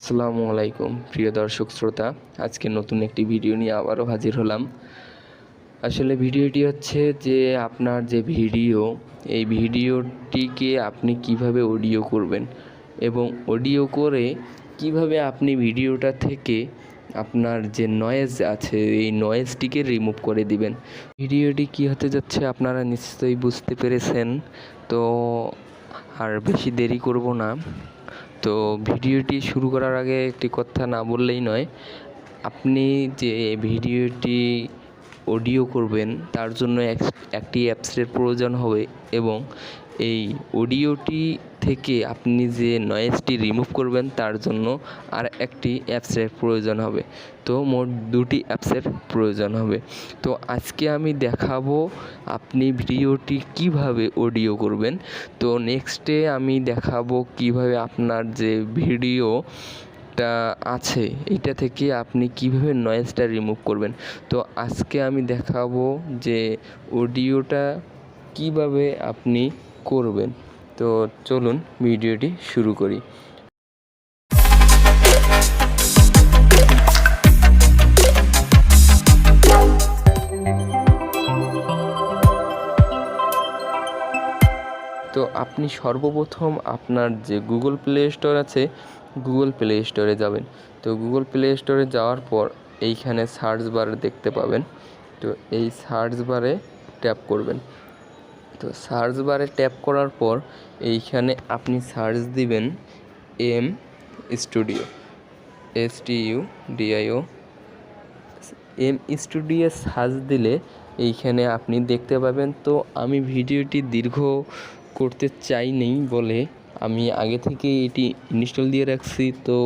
আসসালামু আলাইকুম প্রিয় দর্শক শ্রোতা, আজকে নতুন একটি ভিডিও নিয়ে আবারও হাজির হলাম। আসলে ভিডিওটি হচ্ছে যে আপনার যে ভিডিও, এই ভিডিওটিকে আপনি কিভাবে অডিও করবেন এবং অডিও করে কিভাবে আপনি ভিডিওটা থেকে আপনার যে নয়েজ আছে এই নয়েজটিকে রিমুভ করে দিবেন। ভিডিওটি কী হতে যাচ্ছে আপনারা নিশ্চয়ই বুঝতে পেরেছেন। তো আর বেশি দেরি করব না। তো ভিডিওটি শুরু করার আগে একটি কথা না বললেই নয়। আপনি যে ভিডিওটি অডিও করবেন তার জন্য একটি অ্যাপসের প্রয়োজন হবে এবং এই অডিওটি থেকে আপনি যে নয়েজটি রিমুভ করবেন তার জন্য আর একটি অ্যাপসের প্রয়োজন হবে। তো মোট দুটি অ্যাপসের প্রয়োজন হবে। তো আজকে আমি দেখাবো আপনি ভিডিওটি কিভাবে অডিও করবেন। তো নেক্সটে আমি দেখাবো কিভাবে আপনার যে ভিডিওটা আছে এইটা থেকে আপনি কিভাবে নয়েজটা রিমুভ করবেন। তো আজকে আমি দেখাবো যে অডিওটা কিভাবে আপনি করবেন। তো চলুন ভিডিওটি শুরু করি। তো আপনি সর্বপ্রথম আপনার যে গুগল প্লে স্টোর আছে, গুগল প্লে স্টোরে যাবেন। তো গুগল প্লে স্টোরে যাওয়ার পর এইখানে সার্চ বার দেখতে পাবেন। তো এই সার্চ বারে ট্যাপ করবেন। তো সার্চ বারে ট্যাপ করার পর এইখানে আপনি সার্চ দিবেন M studio, STUDIO। M studio search দিলে এইখানে আপনি দেখতে পাবেন। তো আমি ভিডিওটি দীর্ঘ করতে চাইনি বলে আমি আগে থেকে এটি ইনস্টল দিয়ে রাখছি। তো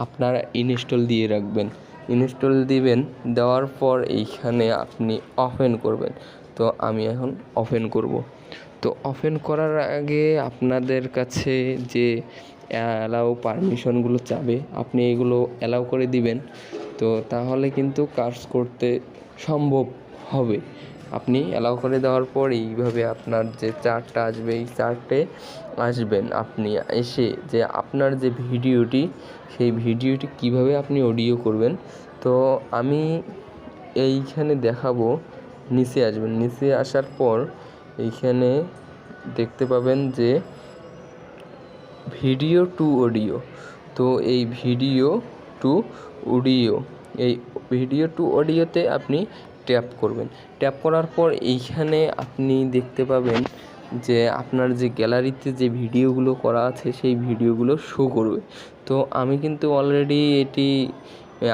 আপনারা ইনস্টল দিয়ে রাখবেন, ইনস্টল দিবেন। দেওয়ার পর এইখানে আপনি ওপেন করবেন। তো আমি এখন ওপেন করব। তো ওপেন করার আগে আপনাদের কাছে যে অ্যালাউ পারমিশনগুলো চাবে আপনি এগুলো অ্যালাউ করে দিবেন। তো তাহলে কিন্তু কাজ করতে সম্ভব হবে। আপনি অ্যালাউ করে দেওয়ার পর এইভাবে আপনার যে চার্টটা আসবে এই চার্টে আসবেন। আপনি এসে যে আপনার যে ভিডিওটি সেই ভিডিওটি কিভাবে আপনি অডিও করবেন। তো আমি এইখানে দেখাবো। নিচে আসবেন, নিচে আসার পর এইখানে দেখতে পাবেন যে ভিডিও টু অডিও। তো এই ভিডিও টু অডিও, এই ভিডিও টু অডিওতে আপনি ট্যাপ করবেন। ট্যাপ করার পর এইখানে আপনি দেখতে পাবেন যে আপনার যে গ্যালারিতে যে ভিডিওগুলো করা আছে সেই ভিডিওগুলো শো করবে। তো আমি কিন্তু অলরেডি এটি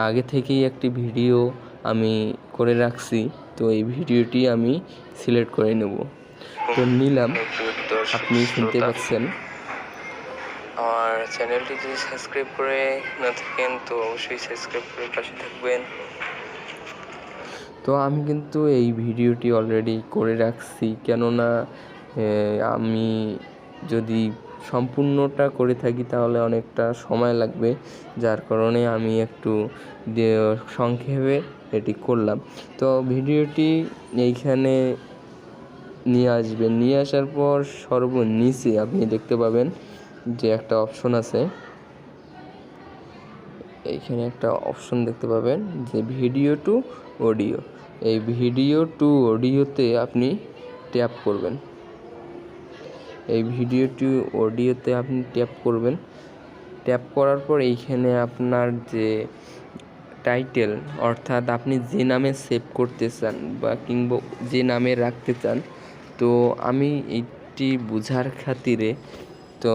আগে থেকেই একটি ভিডিও আমি করে রাখছি। তো এই ভিডিওটি আমি সিলেক্ট করে নেব। তো নিলাম, আপনি শুনতে পাচ্ছেন। আমার চ্যানেলটি যদি সাবস্ক্রাইব করে না থাকেন তো অবশ্যই সাবস্ক্রাইব করে পাশে থাকবেন। তো আমি কিন্তু এই ভিডিওটি অলরেডি করে রাখছি, কেননা আমি যদি সম্পূর্ণটা করে থাকি তাহলে অনেকটা সময় লাগবে, যার কারণে আমি একটু সংক্ষেপে এটি করলাম। তো ভিডিওটি এইখানে নিয়ে আসবেন। নিয়ে আসার পর সর্বনিচে আপনি দেখতে পাবেন যে একটা অপশন আছে, এইখানে একটা অপশন দেখতে পাবেন যে ভিডিও টু অডিও। এই ভিডিও টু অডিওতে আপনি ট্যাপ করবেন। এই ভিডিও টু অডিওতে আপনি ট্যাপ করবেন। ট্যাপ করার পর এইখানে আপনার যে টাইটেল, অর্থাৎ আপনি যে নামে সেভ করতে চান বা কিংবা যে নামে রাখতে চান, তো আমি এইটি বোঝার খাতিরে, তো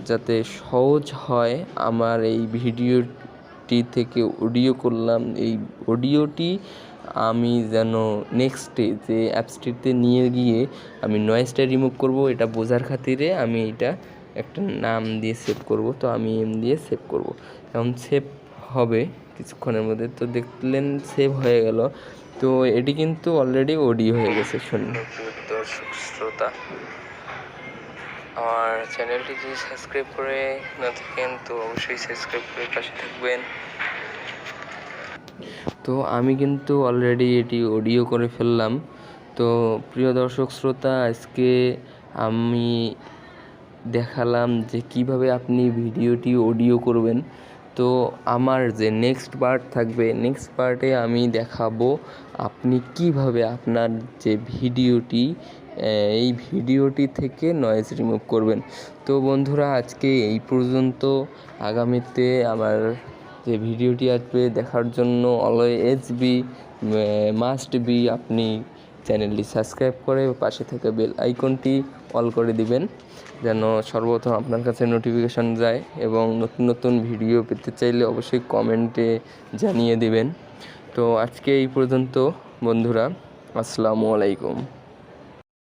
যাতে সহজ হয় আমার এই ভিডিওটি থেকে অডিও করলাম, এই অডিওটি আমি যেন নেক্সটে যে অ্যাপসটিতে নিয়ে গিয়ে আমি নয়েজটা রিমুভ করব, এটা বোঝার খাতিরে আমি এটা একটা নাম দিয়ে সেভ করব। তো আমি এম দিয়ে সেভ করব। এখন সেভ হবে কিছুক্ষণের মধ্যে। তো দেখলেন সেভ হয়ে গেল। তো এটি কিন্তু অলরেডি অডিও হয়ে গেছে। শুনুন দর্শক শ্রোতা, আমার চ্যানেলটি যদি সাবস্ক্রাইব করে না থাকেন তো অবশ্যই সাবস্ক্রাইব করে পাশে থাকবেন। তো আমি কিন্তু অলরেডি এটি অডিও করে ফেললাম। তো প্রিয় দর্শক শ্রোতা, আজকে আমি দেখালাম যে কিভাবে আপনি ভিডিওটি অডিও করবেন। তো আমার যে নেক্সট পার্ট থাকবে, নেক্সট পার্টে আমি দেখাবো আপনি কিভাবে আপনার যে ভিডিওটি এই ভিডিওটি থেকে নয়েজ রিমুভ করবেন। তো বন্ধুরা, আজকে এই পর্যন্ত। আগামীতে আমার যে ভিডিওটি আসবে দেখার জন্য অলওয়েজ বি মাস্ট বি আপনি চ্যানেলটি সাবস্ক্রাইব করে পাশে থাকা বেল আইকনটি অল করে দিবেন, যেন সর্বপ্রথম আপনার কাছে নোটিফিকেশন যায়। এবং নতুন নতুন ভিডিও পেতে চাইলে অবশ্যই কমেন্টে জানিয়ে দিবেন। তো আজকে এই পর্যন্ত বন্ধুরা, আসসালামু আলাইকুম।